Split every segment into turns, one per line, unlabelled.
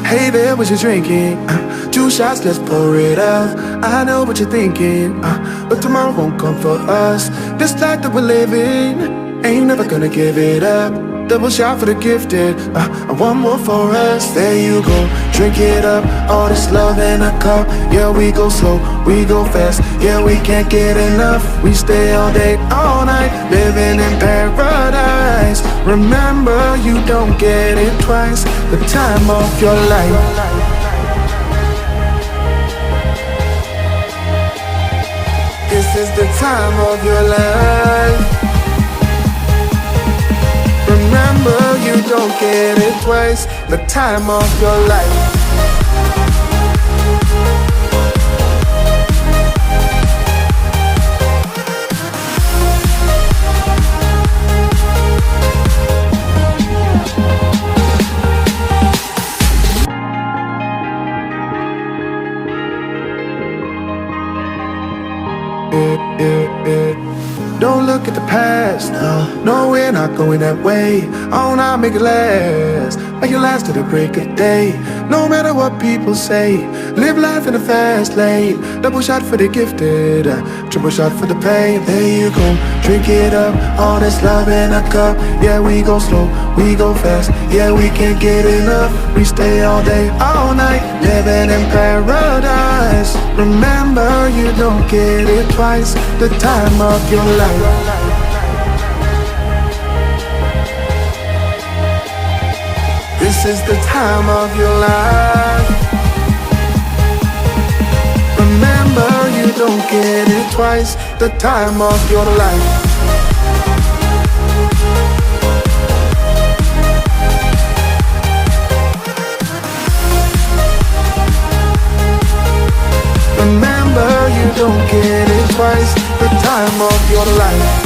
Hey there, what you drinking? 2 shots, let's pour it out. I know what you're thinking, but tomorrow won't come for us. This life that we're living, ain't never gonna give it up. Double shot for the gifted, and one more for us. There you go, drink it up. All this love in a cup. Yeah, we go slow, we go fast. Yeah, we can't get enough. We stay all day, all night, living in paradise. Remember, you don't get it twice. The time of your life. This is the time of your life. Remember, you don't get it twice. The time of your life. not going that way. Oh, now make it last, make it last to the break of day. No matter what people say, live life in the fast lane. Double shot for the gifted, triple shot for the pain. There you go, drink it up, all this love in a cup. Yeah, we go slow, we go fast. Yeah, we can't get enough. We stay all day, all night, living in paradise. Remember, you don't get it twice. The time of your life. This is the time of your life. Remember, you don't get it twice. The time of your life. Remember, you don't get it twice. The time of your life.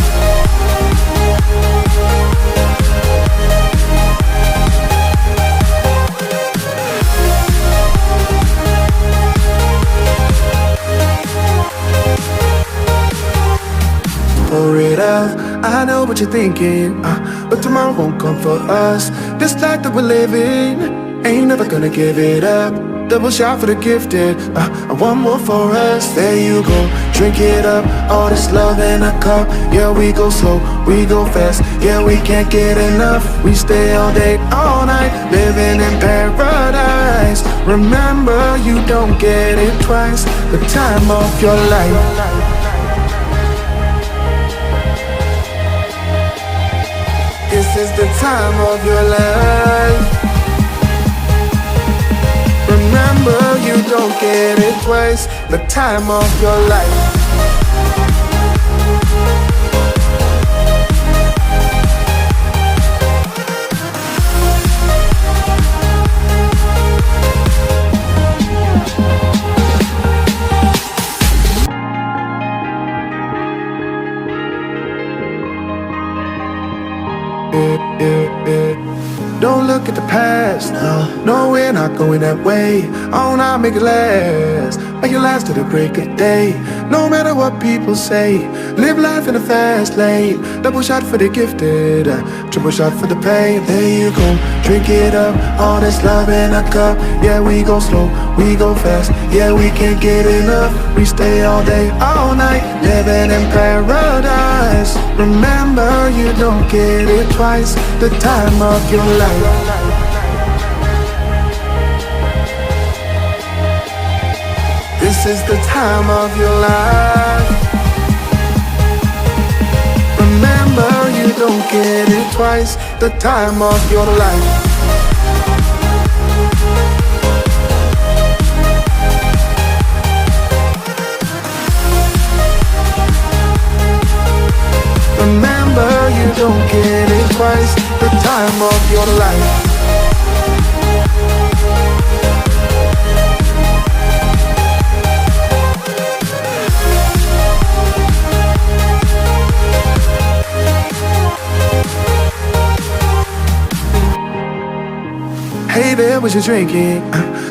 Pour it out, I know what you're thinking, but tomorrow won't come for us. This life that we're living, ain't never gonna give it up. Double shot for the gifted, and one more for us. There you go, drink it up, all this love in a cup. Yeah, we go slow, we go fast. Yeah, we can't get enough. We stay all day, all night, living in paradise. Remember, you don't get it twice. The time of your life. This is the time of your life. Remember, you don't get it twice. The time of your life. Don't look at the past, no, we're not going that way. Oh, now make it last to the break of day. No matter what people say, live life in the fast lane. Double shot for the gifted, triple shot for the pain. There you go, drink it up, all this love in a cup. Yeah, we go slow, we go fast. Yeah, we can't get enough. We stay all day, all night, living in paradise. Remember, you don't get it twice. The time of your life. This is the time of your life. Remember, you don't get it twice. The time of your life. Remember, you don't get it twice. The time of your life. Hey there, what you drinking?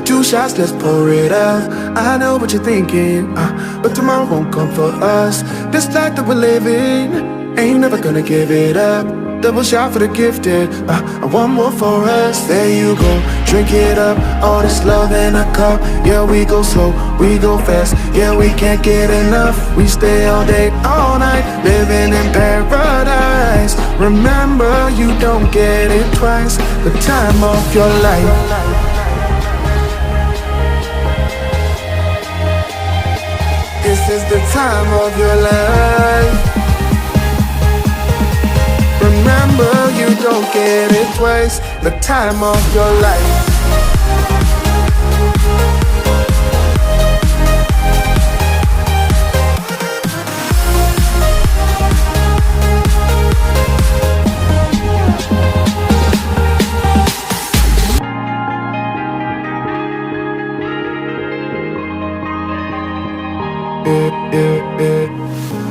2 shots, let's pour it out. I know what you're thinking, but tomorrow won't come for us. This life that we're living, ain't never gonna give it up. Double shot for the gifted, and one more for us. There you go, drink it up, all this love in a cup. Yeah, we go slow, we go fast. Yeah, we can't get enough. We stay all day, all night, living in paradise. Remember, you don't get it twice. The time of your life. This is the time of your life. Remember, you don't get it twice. The time of your life.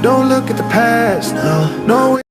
Don't look at the past, no.